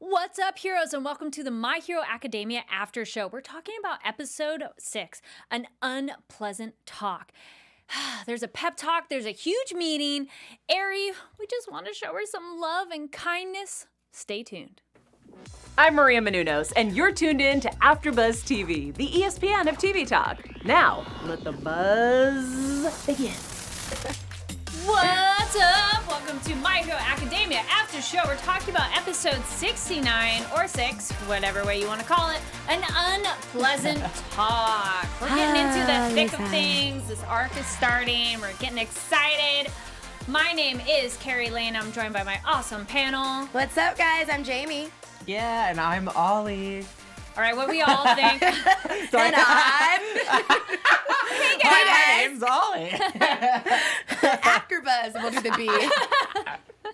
What's up, heroes, and welcome to the My Hero Academia After Show. We're talking about episode 6, an unpleasant talk. There's a pep talk, there's a huge meeting. Aerie, we just want to show her some love and kindness. Stay tuned. I'm Maria Menounos, and you're tuned in to AfterBuzz TV, the ESPN of TV talk. Now, let the buzz begin. What's up? Welcome to My Hero Academia After Show. We're talking about episode 69, or 6, whatever way you want to call it, an unpleasant talk. We're getting into the thick of things. This arc is starting. We're getting excited. My name is Carrie Lane. I'm joined by my awesome panel. What's up, guys? I'm Jamie. Yeah, and I'm Ollie. All right, what we all think. And I'm... Hey, guys. My name's Ollie. AfterBuzz. We'll do the B.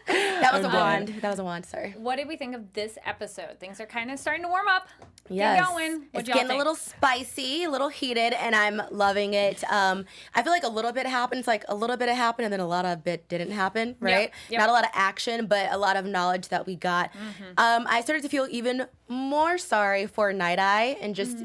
That was a wand. That was a wand, sorry. What did we think of this episode? Things are kind of starting to warm up. Yes. Get going. What'd It's y'all getting think? a little spicy, a little heated, and I'm loving it. I feel like a little bit happened. It's like a little bit happened, and then a lot of bit didn't happen, right? Yep. Not a lot of action, but a lot of knowledge that we got. I started to feel even more sorry for Night Eye, and just...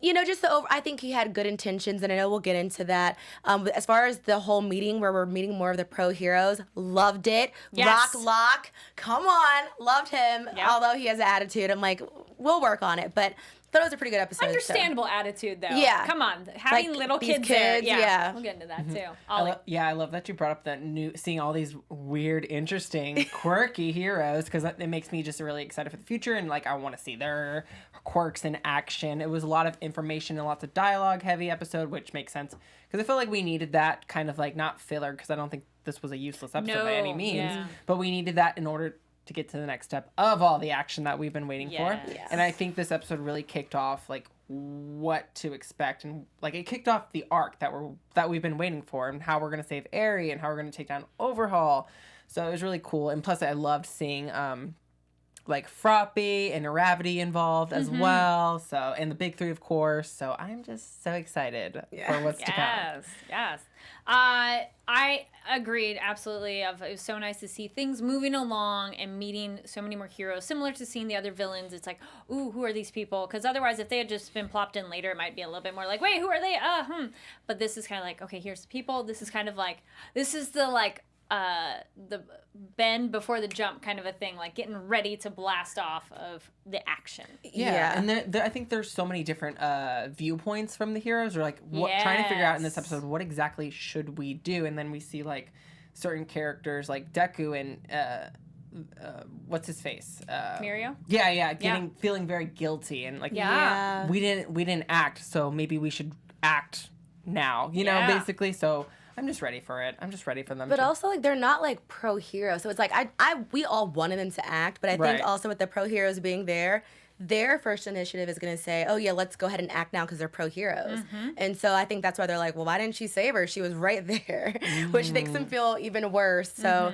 You know, just I think he had good intentions, and I know we'll get into that. As far as the whole meeting where we're meeting more of the pro heroes, loved it. Yes. Rock, come on, loved him. Yep. Although he has an attitude, I'm like, we'll work on it. But thought it was a pretty good episode. Understandable attitude, though. Yeah. Come on. Having Like, little these kids there. kids, yeah. We'll get into that, too. I love that you brought up that seeing all these weird, interesting, quirky heroes, because it makes me just really excited for the future, and like I want to see their quirks in action. It was a lot of information and lots of dialogue heavy episode, which makes sense because I feel like we needed that kind of like not filler, because I don't think this was a useless episode by any means, but we needed that in order to get to the next step of all the action that we've been waiting for. Yes. And I think this episode really kicked off like what to expect, and like it kicked off the arc that we've been waiting for, and how we're gonna save Aerie and how we're gonna take down Overhaul. So it was really cool, and plus I loved seeing like Froppy and Aravity involved as well. So, and the big three, of course. So I'm just so excited for what's to come. Yes. I agreed, absolutely. It was so nice to see things moving along and meeting so many more heroes. Similar to seeing the other villains, it's like, ooh, who are these people? Because otherwise, if they had just been plopped in later, it might be a little bit more like, wait, who are they? But this is kind of like, okay, here's the people. This is kind of like, this is the like, the bend before the jump kind of a thing, like getting ready to blast off of the action. Yeah. And I think there's so many different viewpoints from the heroes, or like trying to figure out in this episode what exactly should we do. And then we see like certain characters like Deku and what's his face? Mirio? Feeling very guilty, and like we didn't act, so maybe we should act now, you know, basically. So I'm just ready for it. I'm just ready for them. But also, like, they're not like pro heroes, so it's like we all wanted them to act, but I think also with the pro heroes being there, their first initiative is going to say, oh yeah, let's go ahead and act now because they're pro heroes. And so I think that's why they're like, well, why didn't she save her? She was right there, which makes them feel even worse. So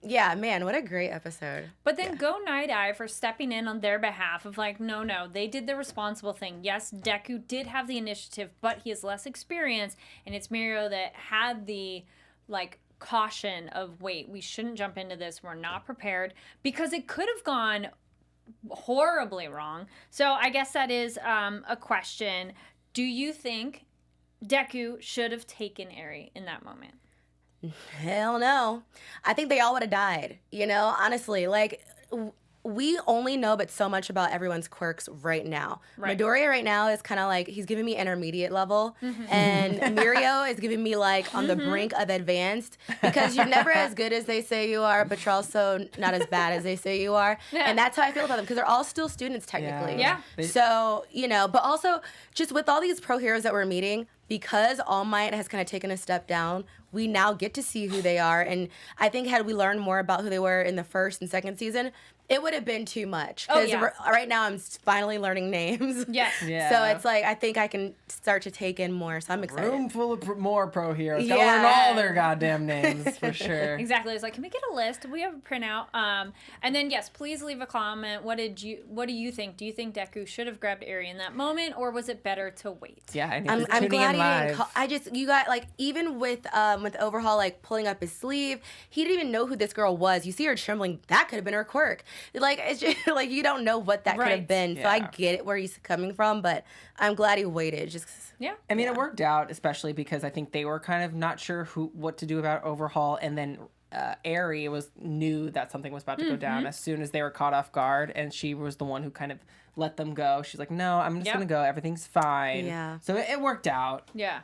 yeah, man, what a great episode. But then go Night Eye for stepping in on their behalf of like, no, they did the responsible thing. Yes, Deku did have the initiative, but he has less experience, and it's Mirio that had the like caution of, wait, we shouldn't jump into this. We're not prepared, because it could have gone horribly wrong. So I guess that is a question. Do you think Deku should have taken Aerie in that moment? Hell no. I think they all would have died, you know, honestly. Like, we only know but so much about everyone's quirks right now. Midoriya right now is kind of like, he's giving me intermediate level, and Mirio is giving me like on the brink of advanced, because you're never as good as they say you are, but you're also not as bad as they say you are. And that's how I feel about them, because they're all still students technically. Yeah. So, you know, but also just with all these pro heroes that we're meeting, because All Might has kind of taken a step down, we now get to see who they are. And I think had we learned more about who they were in the first and second season, it would have been too much. Because right now I'm finally learning names. Yes. Yeah. So it's like, I think I can start to take in more. So I'm excited. Room full of more pro heroes. Gotta learn all their goddamn names, for sure. Exactly. It's like, can we get a list? Do we have a printout? And then, yes, please leave a comment. What do you think? Do you think Deku should have grabbed Aerie in that moment, or was it better to wait? Yeah, I need I'm tuning glad Somebody live. didn't call. You got like even with Overhaul like pulling up his sleeve, he didn't even know who this girl was. You see her trembling. That could have been her quirk. Like it's just like you don't know what that could have been. So I get it where he's coming from, but I'm glad he waited. Just I mean, it worked out, especially because I think they were kind of not sure what to do about Overhaul, and then Aerie knew that something was about to go down as soon as they were caught off guard, and she was the one who kind of let them go. She's like, no, I'm just gonna go. Everything's fine. Yeah. So it worked out. Yeah.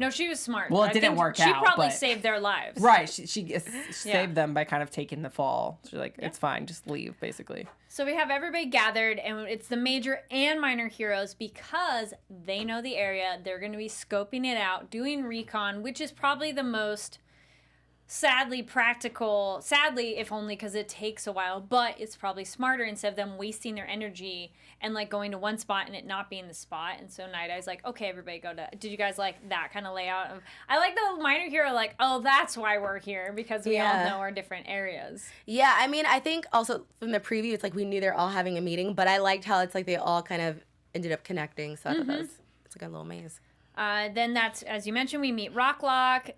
No, she was smart. Well, it didn't work out. She probably but... saved their lives. Right. She saved them by kind of taking the fall. She's like, it's fine. Just leave, basically. So we have everybody gathered, and it's the major and minor heroes because they know the area. They're going to be scoping it out, doing recon, which is probably the most practical, if only because it takes a while, but it's probably smarter instead of them wasting their energy and like going to one spot and it not being the spot. And so Night Eye's like, okay, everybody go to, did you guys like that kind of layout of, I like the minor hero, like, oh, that's why we're here because we all know our different areas. Yeah, I mean, I think also from the preview, it's like we knew they're all having a meeting, but I liked how it's like they all kind of ended up connecting. So I thought that was, it's like a little maze. Then that's, as you mentioned, we meet Rocklock,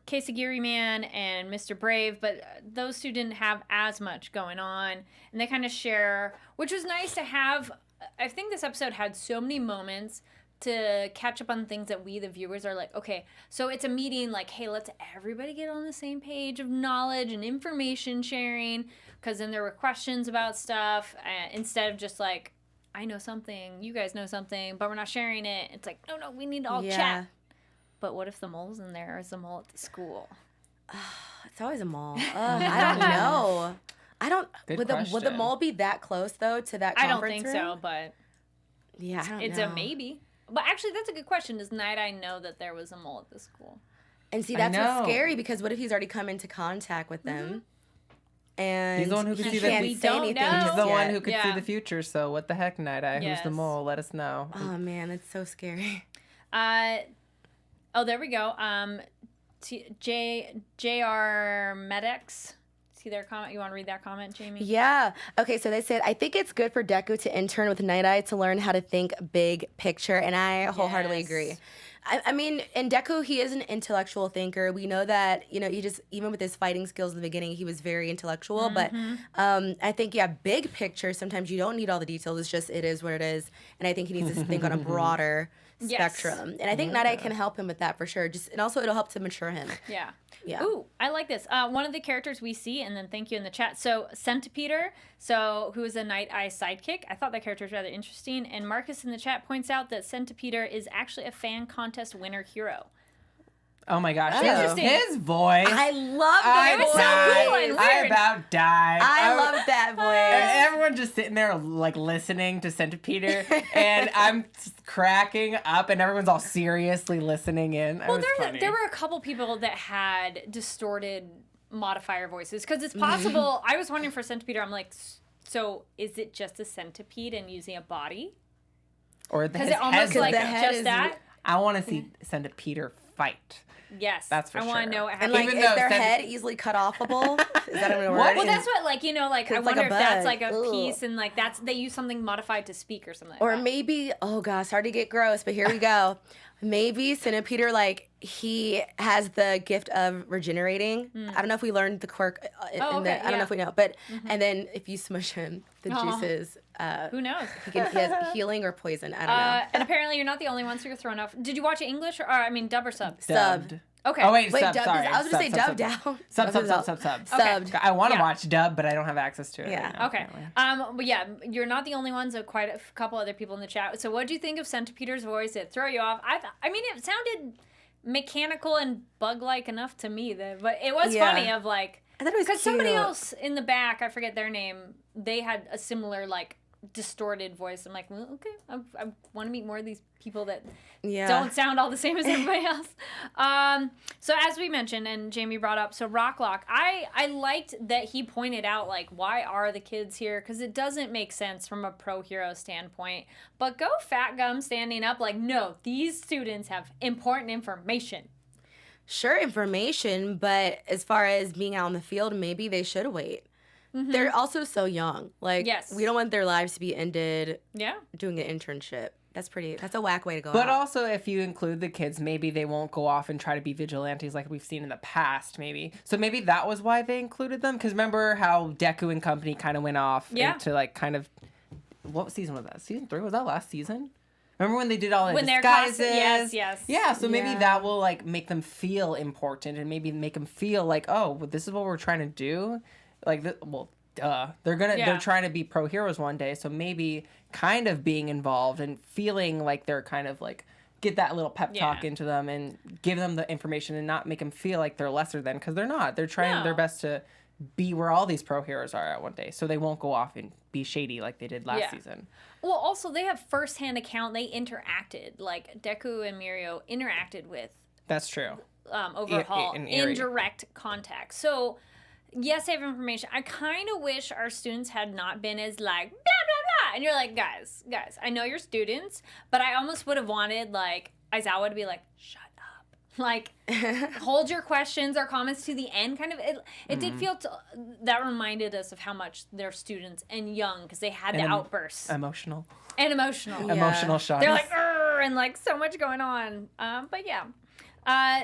Kasagiri Man, and Mr. Brave, but those two didn't have as much going on, and they kind of share, which was nice to have. I think this episode had so many moments to catch up on things that we, the viewers, are like, okay, so it's a meeting, like, hey, let's everybody get on the same page of knowledge and information sharing, because then there were questions about stuff, instead of just like, I know something, you guys know something, but we're not sharing it. It's like, no, we need to all chat. But what if the mole's in there, or is the mole at the school? It's always a mole. I don't know. Would the mole be that close though to that conference room? I don't think so, but yeah, I don't know. It's a maybe. But actually, that's a good question. Does Night Eye know that there was a mole at the school? And see, that's what's scary because what if he's already come into contact with them? And he's the one who could see the anything. He's the one who could see Yeah. the future. So what the heck, Night Eye? Yes. Who's the mole? Let us know. Oh man, that's so scary. Oh, there we go. J.R. Medex. See their comment? You want to read that comment, Jamie? Yeah. Okay, so they said, I think it's good for Deku to intern with Night Eye to learn how to think big picture, and I wholeheartedly agree. I mean, in Deku, he is an intellectual thinker. We know that, he just, even with his fighting skills in the beginning, he was very intellectual. But I think, big picture, sometimes you don't need all the details. It's just, it is what it is. And I think he needs to think on a broader spectrum. And I think Night Eye can help him with that for sure. And also, it'll help to mature him. Yeah. Yeah. Ooh, I like this. One of the characters we see, and then thank you in the chat. So Centipeter, who is a Night Eye sidekick. I thought that character was rather interesting. And Marcus in the chat points out that Centipeter is actually a fan contest winner hero. Oh my gosh. Interesting. His voice. I love that voice. So cool and weird. I about died. I love that voice. Everyone just sitting there like listening to Centipeter, and I'm cracking up, and everyone's all seriously listening in. Well, there were a couple people that had distorted modifier voices because it's possible. I was wondering for Centipeter, I'm like, so is it just a centipede and using a body? Or because it almost like just that. I want to see Centipeter fight. Yes, that's for sure. I want to know. And like, is their head easily cut offable? Is that a word? Well, that's what I wonder if that's like a piece and like they use something modified to speak or something. Or maybe, oh gosh, sorry to get gross, but here we go. Maybe Centipeter, like, he has the gift of regenerating. I don't know if we learned the quirk. I don't know if we know, but and then if you smush him, the juices. Who knows? He has healing or poison. I don't know. And apparently, you're not the only ones who are thrown off. Did you watch it English dub or sub? Subbed. Okay. Oh wait, sub. Dubbed. Sorry. I was gonna say dub down. Sub. Subbed. I want to watch dub, but I don't have access to it. Yeah. Right now. Okay. But yeah, you're not the only ones. Quite a couple other people in the chat. So, what do you think of Centipeter's voice? Did it throw you off? I mean, it sounded mechanical and bug-like enough to me. But it was funny. Of like, I thought it was because somebody else in the back, I forget their name. They had a similar like distorted voice. I'm like, well, okay, I want to meet more of these people that don't sound all the same as everybody else. So as we mentioned, and Jamie brought up, so Rocklock, I liked that he pointed out, like, why are the kids here? Because it doesn't make sense from a pro hero standpoint. But go Fat Gum standing up, like, no, these students have important information. Sure, information, but as far as being out in the field, maybe they should wait. They're also so young. Like, we don't want their lives to be ended doing an internship. That's a whack way to go But out. also, if you include the kids, maybe they won't go off and try to be vigilantes like we've seen in the past, maybe. So maybe that was why they included them. Because remember how Deku and company kind of went off into like kind of... What season was that? Season 3? Was that last season? Remember when they did all the disguises? Yes. Yeah, so maybe that will like make them feel important and maybe make them feel like, oh, this is what we're trying to do. Like, duh. They're trying to be pro heroes one day, so maybe kind of being involved and feeling like they're kind of like get that little pep talk into them and give them the information and not make them feel like they're lesser than, because they're not. They're trying their best to be where all these pro heroes are at one day, so they won't go off and be shady like they did last season. Well, also they have first-hand account. They interacted, like Deku and Mirio interacted with. That's true. Overhaul in direct contact. So yes, I have information. I kind of wish our students had not been as like blah blah blah. And you're like, guys, I know you're students, but I almost would have wanted like Aizawa to be like, shut up, like hold your questions or comments to the end. Kind of. It did feel that reminded us of how much they're students and young because they had the outbursts. Emotional shots. They're like, and like so much going on. But yeah.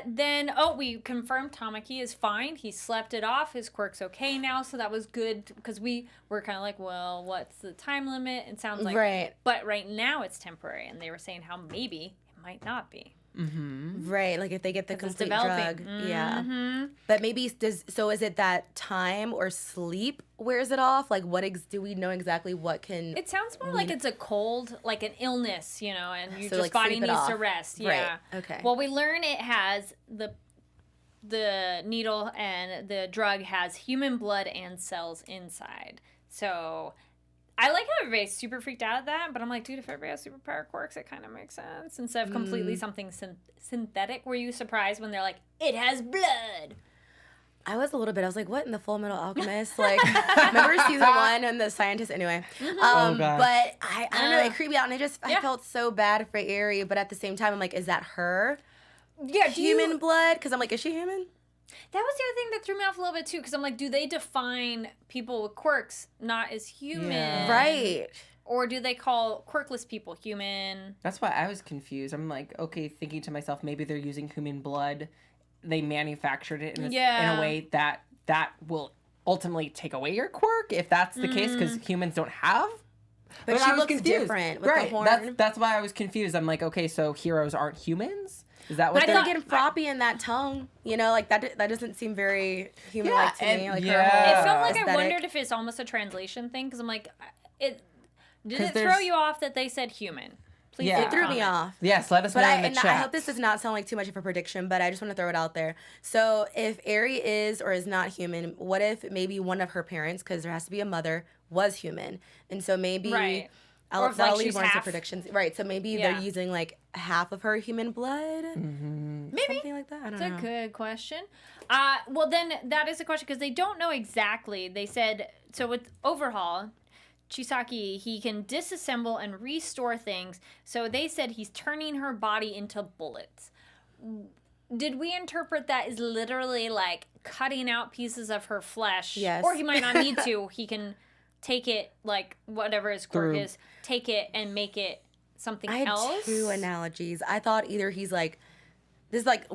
Then we confirmed Tamaki is fine. He slept it off. His quirk's okay now, so that was good because we were kind of like, well, what's the time limit? It sounds like right. But right now it's temporary, and they were saying how maybe it might not be. Mm-hmm. Right, like if they get the complete drug. Mm-hmm. Yeah. But maybe is it that time or sleep wears it off? Like do we know exactly what can... It sounds more like it's a cold, like an illness, you know, and your like body needs to rest. Yeah. Right. Okay. Well, we learn it has the needle and the drug has human blood and cells inside. So I like how everybody's super freaked out at that, but I'm like, dude, if everybody has superpower quirks, it kind of makes sense. Instead of completely something synthetic. Were you surprised when they're like, it has blood? I was a little bit. I was like, what in the Full Metal Alchemist? Like, remember season 1 and the scientist? Anyway. But I don't know. It creeped me out, and I felt so bad for Aerie, but at the same time, I'm like, is that her? Yeah, human blood? Because I'm like, is she human? That was the other thing that threw me off a little bit, too, because I'm like, do they define people with quirks not as human? Yeah. Right. Or do they call quirkless people human? That's why I was confused. I'm like, okay, thinking to myself, maybe they're using human blood. They manufactured it in a way that will ultimately take away your quirk, if that's the case, because humans don't have. But she looks different with the horn. That's why I was confused. I'm like, okay, so heroes aren't humans? Is that what they're getting floppy in that tongue? You know, like that doesn't seem very human-like to me. Like her whole it felt like aesthetic. I wondered if it's almost a translation thing, because I'm like, did it throw you off that they said human? Please it threw me off. Yes, let us know in the chat. I hope this does not sound like too much of a prediction, but I just want to throw it out there. So if Aerie is or is not human, what if maybe one of her parents, because there has to be a mother, was human? And so maybe... Right. I'll leave more into predictions. Right, so maybe they're using like half of her human blood? Maybe. Something like that? I don't know. It's a good question. Well, then that is a question, because they don't know exactly. They said, so with Overhaul... Chisaki, he can disassemble and restore things. So they said he's turning her body into bullets. Did we interpret that as literally like cutting out pieces of her flesh? Yes. Or he might not need to. He can take it, like whatever his quirk is, take it and make it something else. I had 2 analogies. I thought either he's like, this is like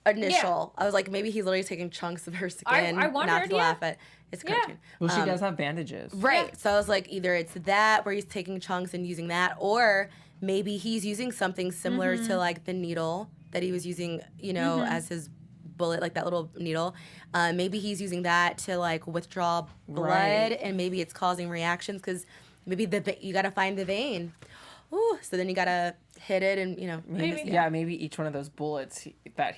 initial. I was like, maybe he's literally taking chunks of her skin. I wondered, not to laugh at. It's a cartoon. Well, she does have bandages. Right. Yeah. So I was like, either it's that where he's taking chunks and using that, or maybe he's using something similar to like the needle that he was using, you know, as his bullet, like that little needle. Maybe he's using that to like withdraw blood, and maybe it's causing reactions because maybe you got to find the vein. Ooh, so then you got to hit it and, you know. Maybe each one of those bullets that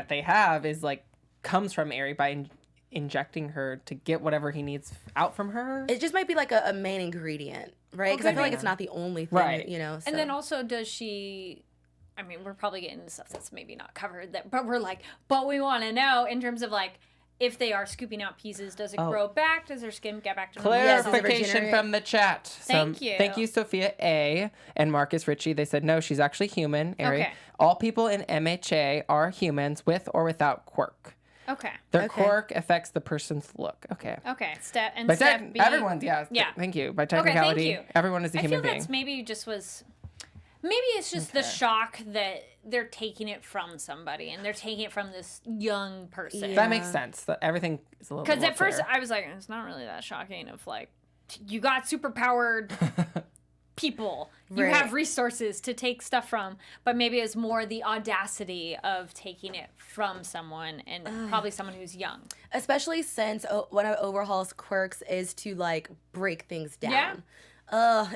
they have is like comes from Aerie by injecting her to get whatever he needs out from her. It just might be like a main ingredient, right? Because I feel like it's not the only thing, you know. So. And then also, does she... I mean, we're probably getting into stuff that's maybe not covered, but we're like, but we want to know in terms of like, if they are scooping out pieces, does it grow back? Does their skin get back to normal? Clarification from the chat. Thank you. Thank you, Sophia A. and Marcus Ritchie. They said, no, she's actually human, Aerie. Okay. All people in MHA are humans with or without quirk. Okay. Their quirk affects the person's look. Okay. Okay. Step B. Everyone's, Thank you. By technicality, thank you. everyone is a human being. That's maybe just was... Maybe it's just the shock that they're taking it from somebody and they're taking it from this young person. Yeah. That makes sense. Everything is a little bit Because more at first clear. I was like, it's not really that shocking if, like, you got superpowered people. You Right. have resources to take stuff from. But maybe it's more the audacity of taking it from someone and probably someone who's young. Especially since one of Overhaul's quirks is to, like, break things down. Yeah.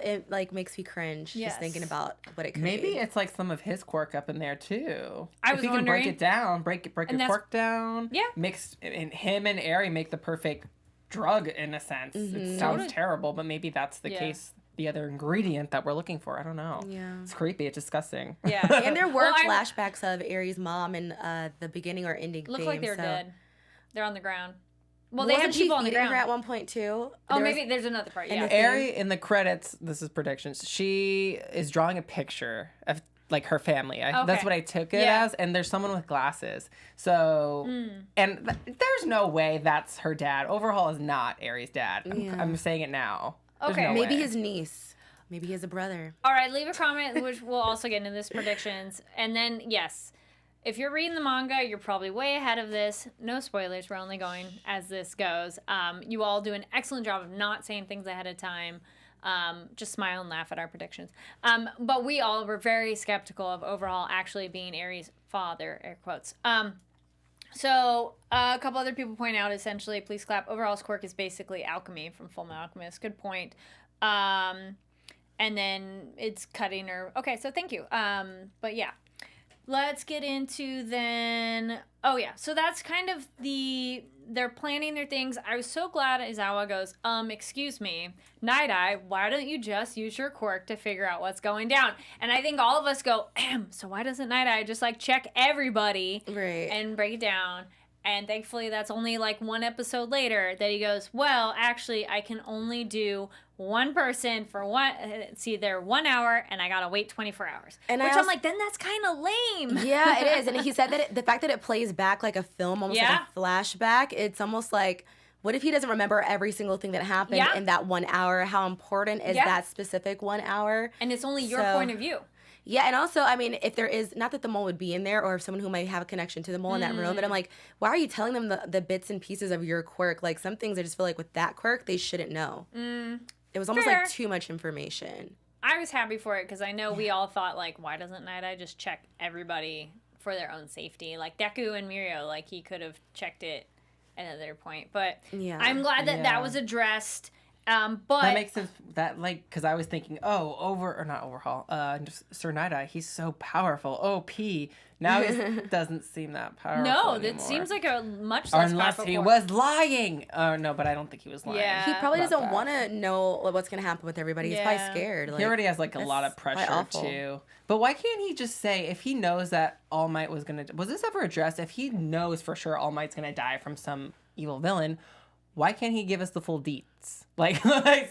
It, like, makes me cringe Yes. just thinking about what it could Maybe be. it's like some of his quirk up in there too. I if was he can break wondering. it down, break your that's- quirk down. Yeah. Mix and him and Aerie make the perfect drug in a sense. It sounds terrible, but maybe that's the Yeah. case. The other ingredient that we're looking for. I don't know. Yeah. It's creepy. It's disgusting. Yeah. And there were Well, I'm- flashbacks of Aries' mom in the beginning or ending Look theme. like they're so. dead. They're on the ground. Well, they Wasn't had she people on the feeding ground. her at one point too? Oh, There was- maybe there's another part. in Yeah. the- Aerie in the credits, this is predictions, she is drawing a picture of like her family. That's Okay. what I took it Yeah. as. And there's someone with glasses. So, and there's no way that's her dad. Overhaul is not Aerie's dad. I'm saying it now. There's Okay. no Maybe way. his niece. Maybe he has a brother. All right, leave a comment, which we'll also get into this predictions. And then, yes, if you're reading the manga, you're probably way ahead of this. No spoilers. We're only going as this goes. You all do an excellent job of not saying things ahead of time. Just smile and laugh at our predictions. But we all were very skeptical of Overhaul actually being Aries' father, air quotes. So a couple other people point out, essentially, please clap. Overhaul's quirk is basically alchemy from Fullmetal Alchemist. Good point. And then it's cutting or okay. So thank you. But yeah, let's get into then. Oh yeah. So that's kind of they're planning their things. I was so glad Izawa goes, excuse me, Night Eye, why don't you just use your quirk to figure out what's going down? And I think all of us go, so why doesn't Night Eye just like check everybody Right. and break it down? And thankfully that's only like one episode later that he goes, well, actually I can only do one person for they're 1 hour and I gotta wait 24 hours. And I'm I'm like, then that's kind of lame. Yeah, it is. And he said that the fact that it plays back like a film, almost Yeah. like a flashback, it's almost like, what if he doesn't remember every single thing that happened Yeah. in that 1 hour? How important is Yeah. that specific 1 hour? And it's only your So- point of view. Yeah, and also, I mean, if there is, not that the mole would be in there or someone who might have a connection to the mole in that room, but I'm like, why are you telling them the bits and pieces of your quirk? Like, some things I just feel like with that quirk, they shouldn't know. It was almost Fair. like too much information. I was happy for it because I know we all thought, like, why doesn't Night Eye just check everybody for their own safety? Like, Deku and Mirio, like, he could have checked it at another point. But Yeah. I'm glad that Yeah. that was addressed. But That makes sense. That like because I was thinking, not Overhaul. Just Sir Night Eye. He's so powerful. OP. Now he doesn't seem that powerful. no, anymore. it seems like a much Or less unless powerful he quirk. was lying. No, but I don't think he was lying. Yeah. He probably about doesn't that. want to know what's going to happen with everybody. He's probably Yeah. scared. He Like, already has like a lot of that's quite pressure awful. too. But why can't he just say if he knows that All Might was this ever addressed? If he knows for sure All Might's gonna die from some evil villain, why can't he give us the full deets? Like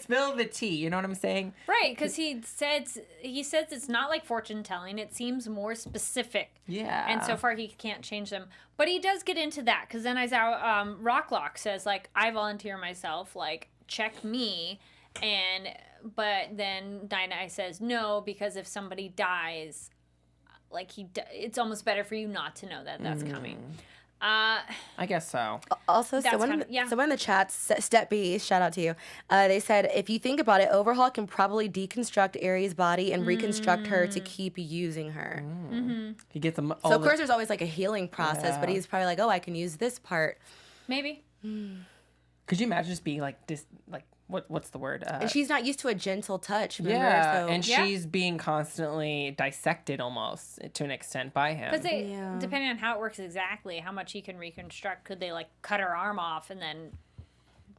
spill the tea. You know what I'm saying? Right, because he says it's not like fortune telling. It seems more specific. Yeah. And so far he can't change them. But he does get into that because then Rocklock says, like, I volunteer myself, like, check me. But then Night Eye says no, because if somebody dies, like, it's almost better for you not to know that that's coming. I guess so. Also, That's someone, kind of- yeah. someone in the chat, Step B, shout out to you. They said, if you think about it, Overhaul can probably deconstruct Aries' body and reconstruct her to keep using her. He gets them. So, of course, there's always like a healing process, but Yeah. he's probably like, oh, I can use this part. Maybe. Could you imagine just being like what's the word? And she's not used to a gentle touch, remember? yeah, So, and Yeah. she's being constantly dissected almost to an extent by him. Because Yeah. depending on how it works exactly, how much he can reconstruct, could they, like, cut her arm off and then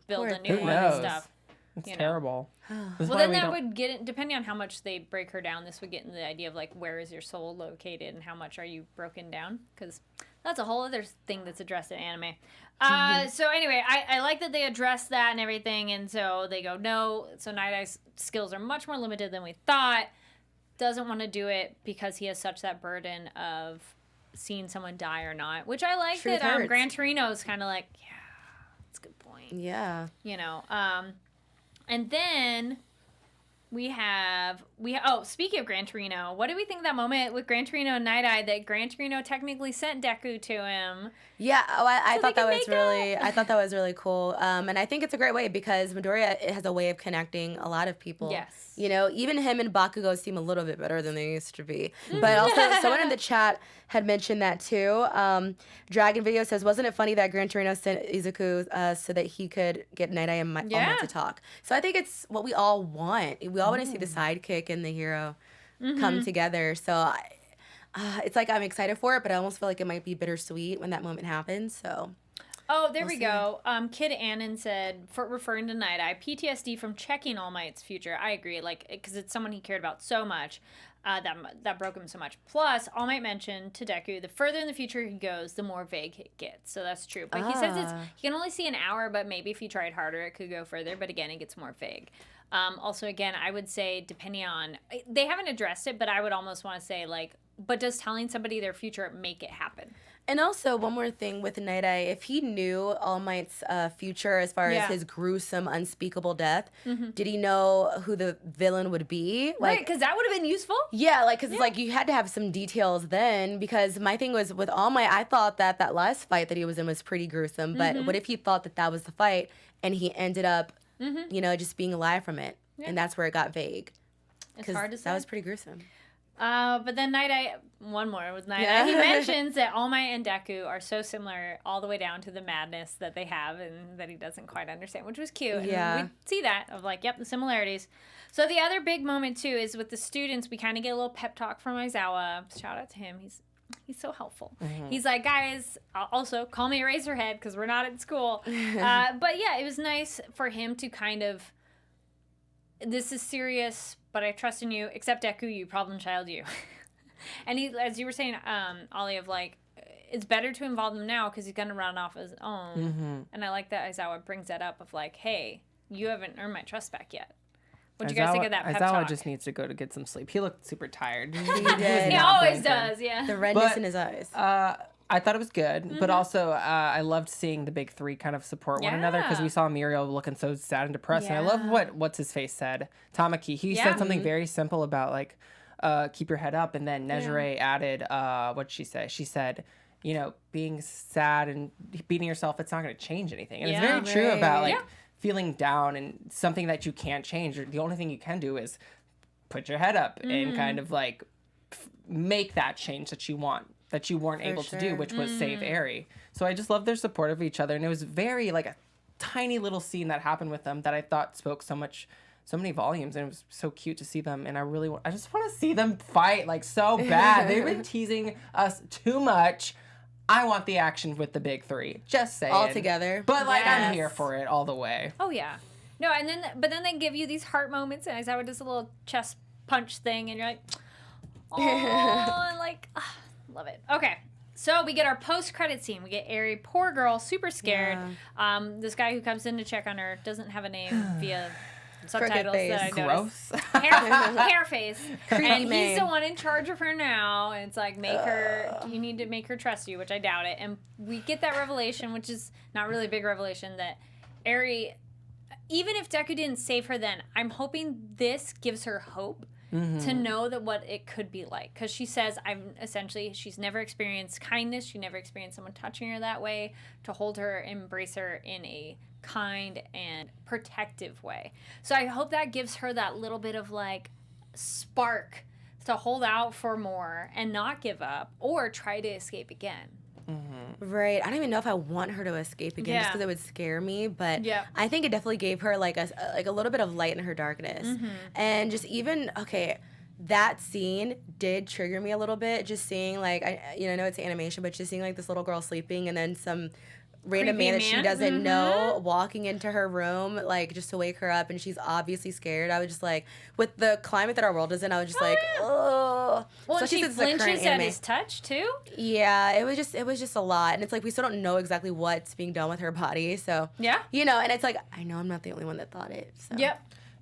build Poor a new Who one and knows? stuff? It's you know. terrible. This is Well, why then we that don't- would get it, depending on how much they break her down, this would get into the idea of, like, where is your soul located and how much are you broken down? Because that's a whole other thing that's addressed in anime. So anyway, I like that they address that and everything, and so they go, no, so Night Eye's skills are much more limited than we thought. Doesn't want to do it because he has such that burden of seeing someone die or not, which I like Truth that hurts. Gran Torino's kind of like, yeah, that's a good point. Yeah. You know, and then speaking of Gran Torino, what do we think of that moment with Gran Torino and Night Eye that Gran Torino technically sent Deku to him? Yeah, I thought that was really cool. And I think it's a great way because Midoriya has a way of connecting a lot of people. Yes. You know, even him and Bakugo seem a little bit better than they used to be. But also, someone in the chat had mentioned that too. Dragon Video says, wasn't it funny that Gran Torino sent Izuku so that he could get Night Eye and All Might to talk? So I think it's what we all want. We all want to see the sidekick and the hero come together. So it's like I'm excited for it, but I almost feel like it might be bittersweet when that moment happens. So. Oh, there we go. Kid Annan said, referring to Night Eye, PTSD from checking All Might's future. I agree, like, because it's someone he cared about so much, that broke him so much. Plus, All Might mentioned to Deku, the further in the future he goes, the more vague it gets. So that's true. But he says he can only see an hour, but maybe if he tried harder, it could go further. But again, it gets more vague. Also, again, I would say, depending on, they haven't addressed it, but I would almost want to say, like, but does telling somebody their future make it happen? And also, one more thing with Night Eye, if he knew All Might's future as far as his gruesome, unspeakable death, did he know who the villain would be? Like, right, because that would have been useful. Yeah, like, because like, you had to have some details then, because my thing was, with All Might, I thought that last fight that he was in was pretty gruesome, but what if he thought that was the fight, and he ended up, you know, just being alive from it, and that's where it got vague. It's hard to say. That was pretty gruesome. But then Night Eye, one more with Night Eye, he mentions that All Might and Deku are so similar all the way down to the madness that they have and that he doesn't quite understand, which was cute. Yeah. And we see that of like, yep, the similarities. So the other big moment too is with the students, we kind of get a little pep talk from Aizawa. Shout out to him. He's so helpful. He's like, guys, also call me Eraserhead because we're not at school. But yeah, it was nice for him to kind of, this is serious, but I trust in you, except Deku, you problem child, you. And he, as you were saying, Ollie, of like, it's better to involve him now because he's going to run off his own. And I like that Aizawa brings that up of like, hey, you haven't earned my trust back yet. What'd you guys think of that pep talk? Aizawa just needs to go to get some sleep. He looked super tired. He did. He always does, yeah. The redness in his eyes. I thought it was good, but also I loved seeing the big three kind of support one another because we saw Muriel looking so sad and depressed. And I love what's his face said. Tamaki. He said something very simple about like keep your head up, and then Nejire added what'd she say? She said, you know, being sad and beating yourself, it's not going to change anything. And it's very true about like feeling down and something that you can't change. The only thing you can do is put your head up and kind of like make that change that you want, that you weren't able to do, which was save Eri. So I just love their support of each other. And it was very like a tiny little scene that happened with them that I thought spoke so many volumes, and it was so cute to see them. And I just want to see them fight like so bad. They've been teasing us too much. I want the action with the big three. Just saying. All together. But like I'm here for it all the way. Oh yeah. No, and then they give you these heart moments, and Aizawa does a little chest punch thing, and you're like, oh, and like, love it. Okay. So we get our post-credit scene. We get Eri, poor girl, super scared. This guy who comes in to check on her doesn't have a name via subtitles that I noticed. Gross. Hair face. Creepy and man. he's the one in charge of her now. And it's like, you need to make her trust you, which I doubt it. And we get that revelation, which is not really a big revelation, that Eri, even if Deku didn't save her then, I'm hoping this gives her hope. To know that what it could be like. Because she says, she's never experienced kindness. She never experienced someone touching her that way. To hold her, embrace her in a kind and protective way. So I hope that gives her that little bit of like spark to hold out for more and not give up or try to escape again. Right. I don't even know if I want her to escape again just because it would scare me. But I think it definitely gave her like a little bit of light in her darkness. And just even, that scene did trigger me a little bit. Just seeing like, I know it's animation, but just seeing like this little girl sleeping and then some random man that she doesn't know walking into her room, like just to wake her up, and she's obviously scared. I was just like, with the climate that our world is in, I was just oh. Well, and Especially she since the current flinches at anime. his touch too. Yeah, it was just a lot, and it's like we still don't know exactly what's being done with her body. So and it's like I know I'm not the only one that thought it. So.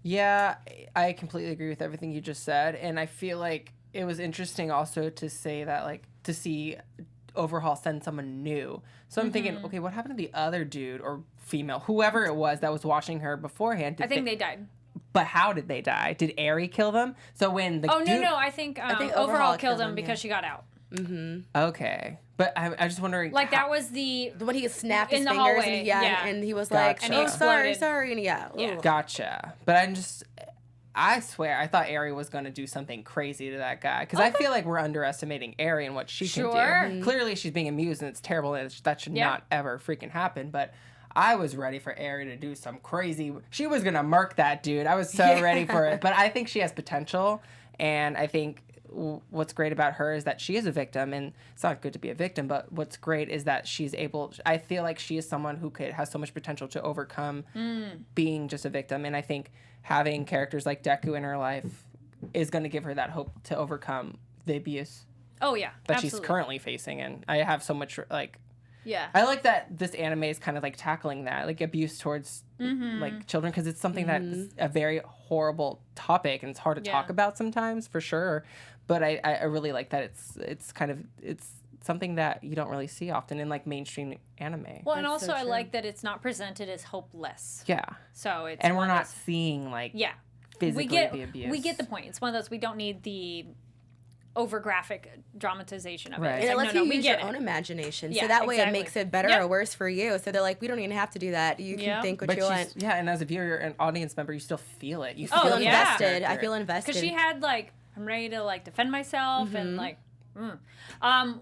Yeah, I completely agree with everything you just said, and I feel like it was interesting also to say that like to see Overhaul send someone new. So I'm thinking, okay, what happened to the other dude or female, whoever it was that was watching her beforehand? I think they died. But how did they die? Did Aerie kill them? So when the no, I think Overhaul killed him because she got out. Okay, but I'm just wondering. Like that was the when he snapped his in the fingers hallway, and he was like, Gotcha. "Oh, And he sorry," and ooh. Gotcha. But I swear, I thought Aerie was going to do something crazy to that guy. Because I feel like we're underestimating Aerie and what she can do. Sure. Clearly, she's being amused, and it's terrible, and that should not ever freaking happen. But I was ready for Aerie to do some crazy... She was going to murk that dude. I was so ready for it. But I think she has potential, and I think what's great about her is that she is a victim, and it's not good to be a victim, but what's great is that she's able... I feel like she is someone who has so much potential to overcome being just a victim, and I think having characters like Deku in her life is going to give her that hope to overcome the abuse that she's currently facing, and I have so much, like... Yeah. I like that this anime is kind of like tackling that, like abuse towards like children, because it's something that's a very horrible topic and it's hard to talk about sometimes, for sure. But I really like that it's something that you don't really see often in like mainstream anime. Well, and also I like that it's not presented as hopeless. Yeah. So it's and we're not seeing like physically the abuse. We get the point. It's one of those, we don't need the over graphic dramatization of it. Right. And it lets you use your own imagination. Yeah, so that way exactly. it makes it better or worse for you. So they're like, we don't even have to do that. You can think what you want. Yeah, and as a viewer and audience member, you still feel it. You feel invested. Character. I feel invested. Because she had like, I'm ready to like defend myself and like,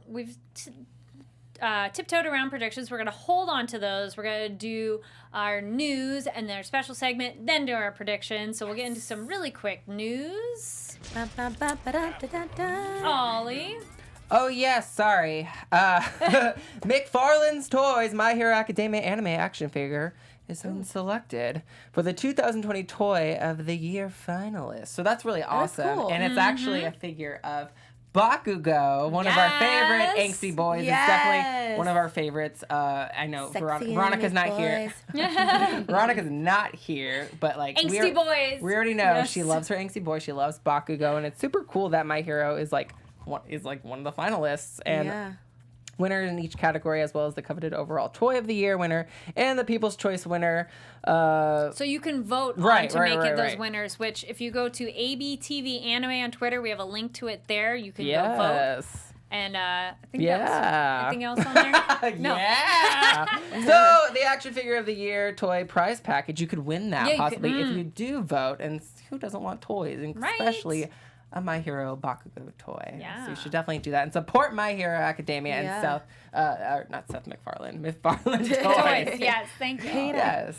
we've tiptoed around predictions. We're going to hold on to those. We're going to do our news and their special segment, then do our predictions. So we'll get into some really quick news. Ollie. Oh, yes, sorry. McFarlane's Toys My Hero Academia anime action figure is selected for the 2020 Toy of the Year finalists. So that's really awesome. That's cool. And it's actually a figure of Bakugo, one of our favorite angsty boys. Yes. It's definitely one of our favorites. I know Veronica's not here. Veronica's not here, but like Angsty boys. We already know she loves her angsty boy. She loves Bakugo, and it's super cool that My Hero is like one of the finalists and winner in each category, as well as the coveted overall Toy of the Year winner and the People's Choice winner. So you can vote to make it those winners, which if you go to ABTV Anime on Twitter, we have a link to it there. You can go vote. And I think that was anything else on there? No. So the action figure of the year toy prize package, you could win that possibly if you do vote. And who doesn't want toys, and especially a My Hero Bakugo toy. Yeah. So you should definitely do that and support My Hero Academia and not Seth MacFarlane Toys. Yes, thank you. Yes.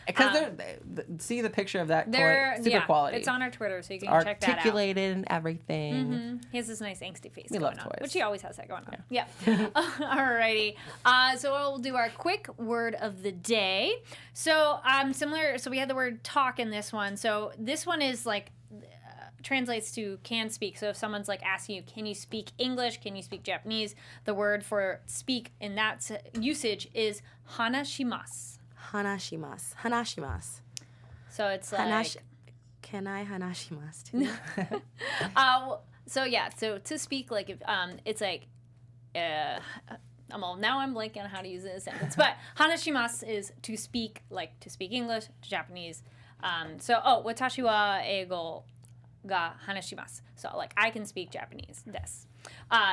Because see the picture of that toy, super quality. It's on our Twitter, so you can check that out. Articulated and everything. He has this nice angsty face we going love on, toys. which he always has that going on. Yeah. Alrighty. So we'll do our quick word of the day. So similar. So we had the word talk in this one. So this one is like translates to can speak. So if someone's like asking you, can you speak English? Can you speak Japanese? The word for speak in that usage is hanashimasu. Hanashimasu. So it's like... Can I hanashimasu too? So to speak, like, if it's like... now I'm blanking on how to use it in a sentence. But hanashimasu is to speak, like to speak English, Japanese. Watashi wa eigo ga hanashimasu. So, like, I can speak Japanese. Desu.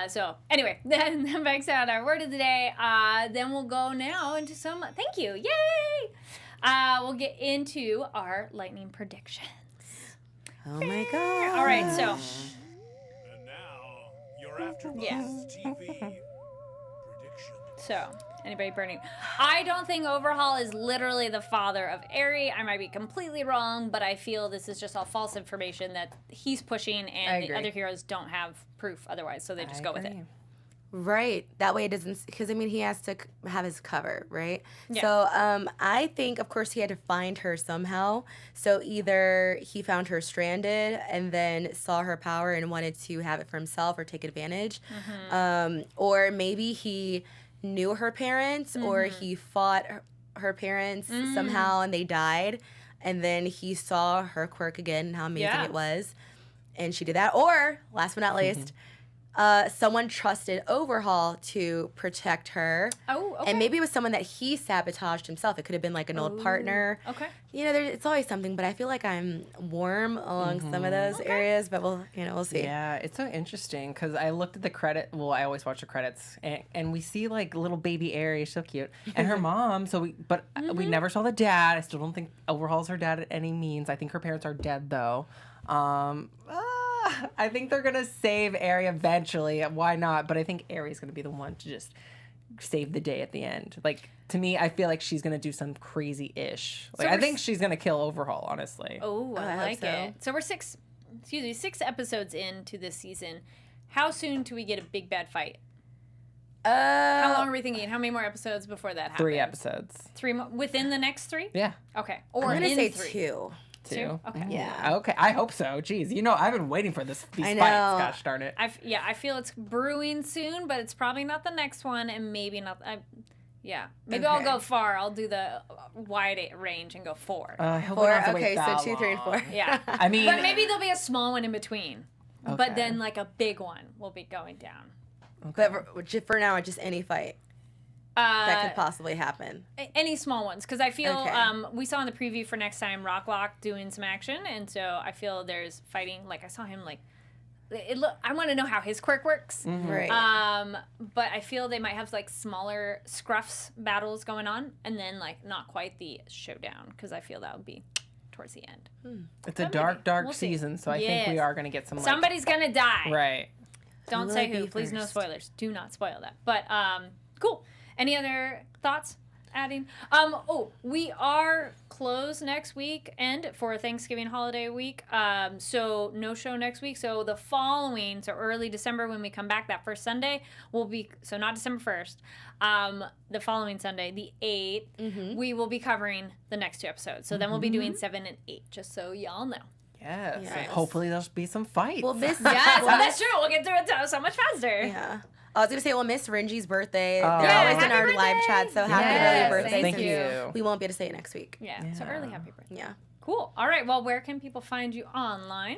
So, anyway, then back out our word of the day. Then we'll go now into some... Thank you. Yay! We'll get into our lightning predictions. Oh, my God. All right, so... And now, your AfterBuzz TV predictions. So... Anybody burning? I don't think Overhaul is literally the father of Aerie. I might be completely wrong, but I feel this is just all false information that he's pushing, and the other heroes don't have proof otherwise, so they just go with it. Right. That way it doesn't... Because, I mean, he has to have his cover, right? Yeah. So I think, of course, he had to find her somehow. So either he found her stranded and then saw her power and wanted to have it for himself or take advantage. Or maybe he... knew her parents or he fought her parents somehow and they died, and then he saw her quirk again and how amazing it was, and she did that. Or last but not least, someone trusted Overhaul to protect her. Oh, okay. And maybe it was someone that he sabotaged himself. It could have been like an old partner. Okay. You know, it's always something, but I feel like I'm warm along some of those areas, but we'll see. Yeah, it's so interesting because I looked at the credit. Well, I always watch the credits, and we see like little baby Aries, so cute, and her mom. We never saw the dad. I still don't think Overhaul's her dad at any means. I think her parents are dead though. I think they're gonna save Aries eventually. Why not? But I think Aries is gonna be the one to just save the day at the end. Like, to me, I feel like she's gonna do some crazy ish. Like, I think she's gonna kill Overhaul. Honestly. Oh, I I like hope so. it. So we're 6 episodes into this season. How soon do we get a big bad fight? How long are we thinking? How many more episodes before that happens? 3 episodes. 3 more within the next 3? Yeah. Okay. I'm Or gonna in say 3. 2. 2. Okay. Yeah. Okay. I hope so. Jeez. I've been waiting for these I fights. know. Gosh darn it. I feel it's brewing soon, but it's probably not the next one, and maybe not. Maybe I'll Okay. go far. I'll do the wide range and go 4. I hope we 4. don't have to Okay, wait that so 2, 3, and 4. long. Yeah. I mean, But maybe there'll be a small one in between. Okay. But then like a big one will be going down. But for now, just any fight that could possibly happen. Any small ones, because I feel Okay. we saw in the preview for next time Rocklock doing some action, and so I feel there's fighting. Like I saw him like. I want to know how his quirk works. Right. But I feel they might have like smaller scruffs battles going on, and then like not quite the showdown, because I feel that would be towards the end. it's a But dark, maybe. dark We'll see. season, so I think we Yes. are going to get some. Somebody's gonna die. Right. Don't Who say will it who. be Please, no first? spoilers. Do not spoil that. But cool. Any other thoughts? Adding. We are closed next weekend for Thanksgiving holiday week. So no show next week. So the following, so early December when we come back, that first Sunday will be, so not December 1st. The following Sunday, the 8th, we will be covering the next 2 episodes. So then we'll be doing 7 and 8, just so y'all know. Yes. Yes. Hopefully there'll be some fights. We'll miss. Yes, that's true. We'll get through it so much faster. Yeah. I was gonna say we'll miss Renji's birthday. Oh. They're Yeah, always in happy our live birthday. chat, so happy Yes, early birthday. thank since you. We won't be able to say it next week. Yeah. So early happy birthday. Yeah. Cool. All right. Well, where can people find you online?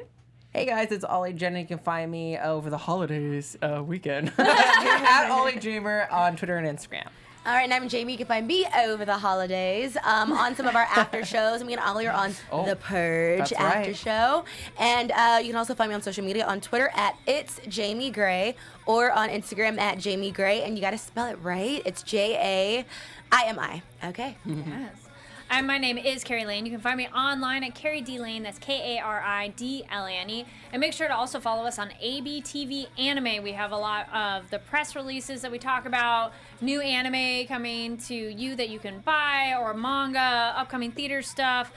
Hey guys, it's Ollie Jenny. You can find me over the holidays weekend at Ollie Dreamer on Twitter and Instagram. All right, and I'm Jamie. You can find me over the holidays on some of our after shows. Me and Ollie are on The Purge that's after right. show. And you can also find me on social media on Twitter at It's Jamie Gray or on Instagram at Jamie Gray. And you got to spell it right. It's Jaimi. Okay. Yes. And my name is Carrie Lane. You can find me online at Carrie D Lane. That's KaridLane. And make sure to also follow us on ABTV Anime. We have a lot of the press releases that we talk about, new anime coming to you that you can buy, or manga, upcoming theater stuff.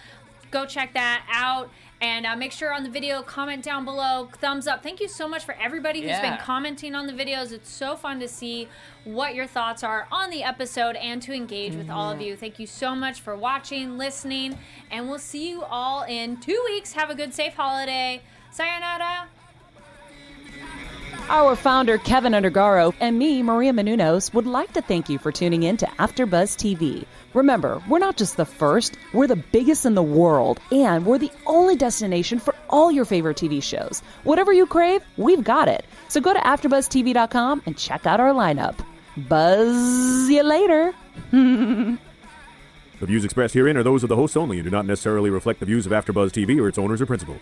Go check that out. And make sure on the video, comment down below, thumbs up. Thank you so much for everybody who's been Yeah. commenting on the videos. It's so fun to see what your thoughts are on the episode and to engage with all of you. Thank you so much for watching, listening, and we'll see you all in 2 weeks. Have a good, safe holiday. Sayonara. Our founder, Keven Undergaro, and me, Maria Menounos, would like to thank you for tuning in to AfterBuzz TV. Remember, we're not just the first, we're the biggest in the world, and we're the only destination for all your favorite TV shows. Whatever you crave, we've got it. So go to AfterBuzzTV.com and check out our lineup. Buzz you later. The views expressed herein are those of the hosts only and do not necessarily reflect the views of AfterBuzz TV or its owners or principals.